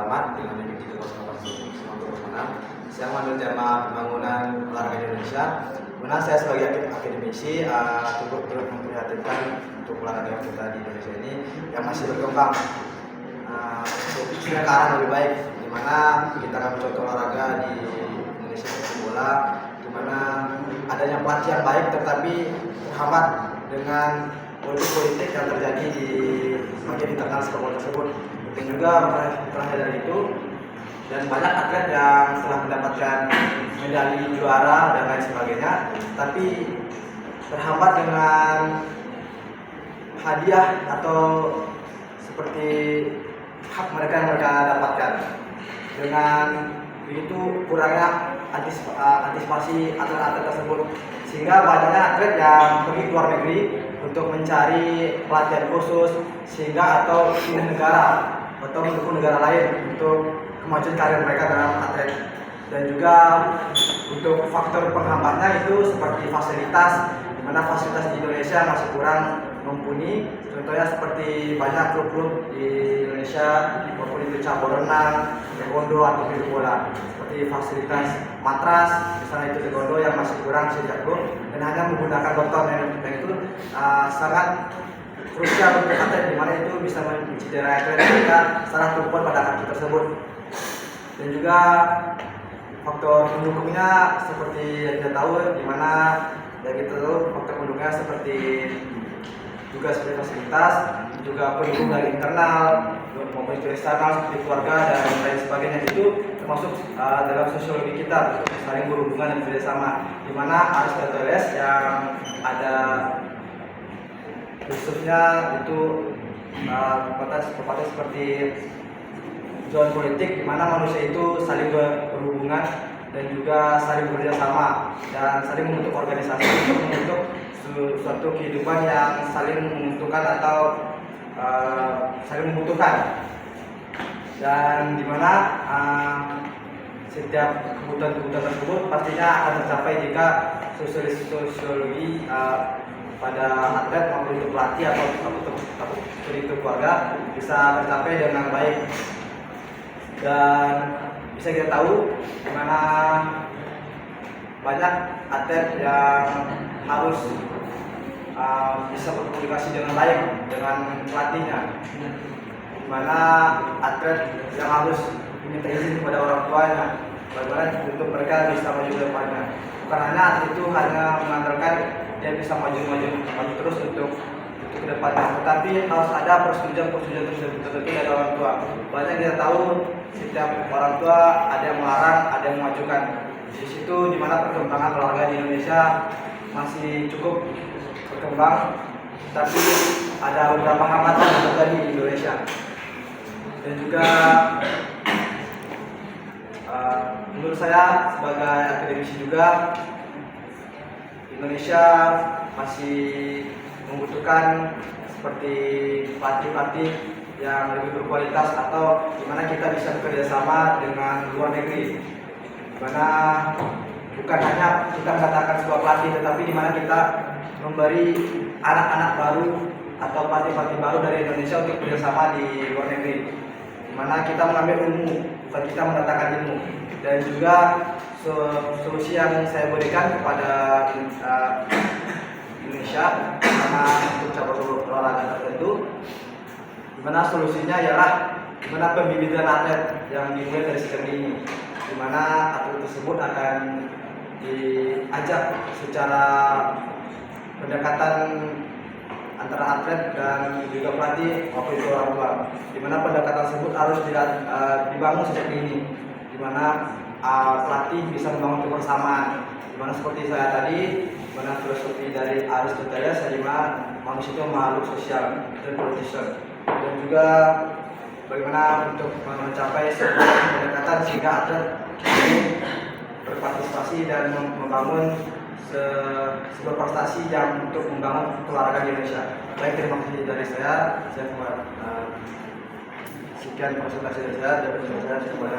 alamat dengan NIP 3001 saya mengambil tema pembangunan olahraga di Indonesia. Dimana saya sebagai akademisi turut memprihatinkan untuk olahraga kita di Indonesia ini yang masih berkembang. Sudah ke arah lebih baik, dimana kita akan mencontoh olahraga di Indonesia sepak bola, dimana adanya pelatih yang baik tetapi terhambat dengan politik yang terjadi di bagian internal sepak bola tersebut. Dan juga terakhir dari itu, dan banyak atlet yang telah mendapatkan medali juara dan lain sebagainya, tapi terhambat dengan hadiah atau seperti hak mereka yang mereka dapatkan. Dengan begitu kurangnya antisipasi atlet-atlet tersebut, sehingga banyaknya atlet yang pergi ke luar negeri untuk mencari pelatihan khusus sehingga atau pindah negara atau mendukung negara lain untuk kemajuan karir mereka dalam atlet. Dan juga untuk faktor penghambatnya itu seperti fasilitas, di mana fasilitas di Indonesia masih kurang mumpuni. Contohnya seperti banyak klub-klub di Indonesia, maupun itu cabur renang, taekwondo atau sepak bola, seperti fasilitas matras, misalnya itu taekwondo yang masih kurang sejak klub dan hanya menggunakan beton yang itu sangat krusial untuk atlet, di mana itu bisa mencederai atlet mereka secara tumpuan pada kaki tersebut. Dan juga faktor pendukungnya seperti yang kita tahu, di mana ya kita tahu faktor pendukungnya seperti juga seperti fasilitas, juga pendukung dari internal maupun eksternal seperti keluarga dan lain sebagainya. Itu termasuk dalam sosiologi kita saling berhubungan dan bekerjasama, di mana Aristoteles yang ada khususnya itu pepatah seperti zona politik, di mana manusia itu saling berhubungan dan juga saling bekerja sama dan saling membentuk organisasi untuk membentuk suatu kehidupan yang saling menguntungkan atau saling membutuhkan, dan di mana setiap kebutuhan tersebut pastinya akan tercapai jika sosiologi pada atlet maupun itu pelatih atau itu keluarga bisa tercapai dengan baik. Dan bisa kita tahu di mana banyak atlet yang harus bisa berkomunikasi dengan baik dengan pelatihnya, di mana atlet yang harus meminta izin kepada orang tuanya bagaimana untuk mereka bisa maju ke depannya. Bukan hanya atlet itu hanya mengandalkan dia bisa maju terus untuk ke depannya, tetapi harus ada persetujuan tertentu dari orang tua. Banyak kita tahu setiap orang tua ada yang melarang, ada yang memajukan. Di situ di mana perkembangan olahraga di Indonesia masih cukup berkembang, tapi ada beberapa hambatan yang terjadi di Indonesia. Dan juga menurut saya sebagai akademisi juga, Indonesia masih membutuhkan seperti pelatih-pelatih yang lebih berkualitas, atau dimana kita bisa bekerja sama dengan luar negeri, dimana bukan hanya kita mengatakan sebuah pelatih, tetapi dimana kita memberi anak-anak baru atau pelatih-pelatih baru dari Indonesia untuk bekerjasama di luar negeri, dimana kita mengambil ilmu, bukan kita mendatangkan ilmu. Dan juga solusi yang saya berikan kepada Indonesia karena untuk cabur olahraga tertentu, dimana solusinya ialah dimana pembibitan atlet yang dimulai dari sejak dini, dimana atlet tersebut akan diajak secara pendekatan antara atlet dan juga pelatih maupun orang tua, dimana pendekatan tersebut harus dibangun sejak dini, dimana pelatih bisa membangun kebersamaan, dimana seperti saya tadi, dimana filosofi dari Aristoteles, dimana manusia itu makhluk sosial dan politis, dan juga bagaimana untuk mencapai sebuah pendekatan sehingga atlet berpartisipasi dan membangun sebuah prestasi yang untuk membangun olahraga di Indonesia. Baik, terima kasih dari saya sekian presentasi dari saya, dan saya kepada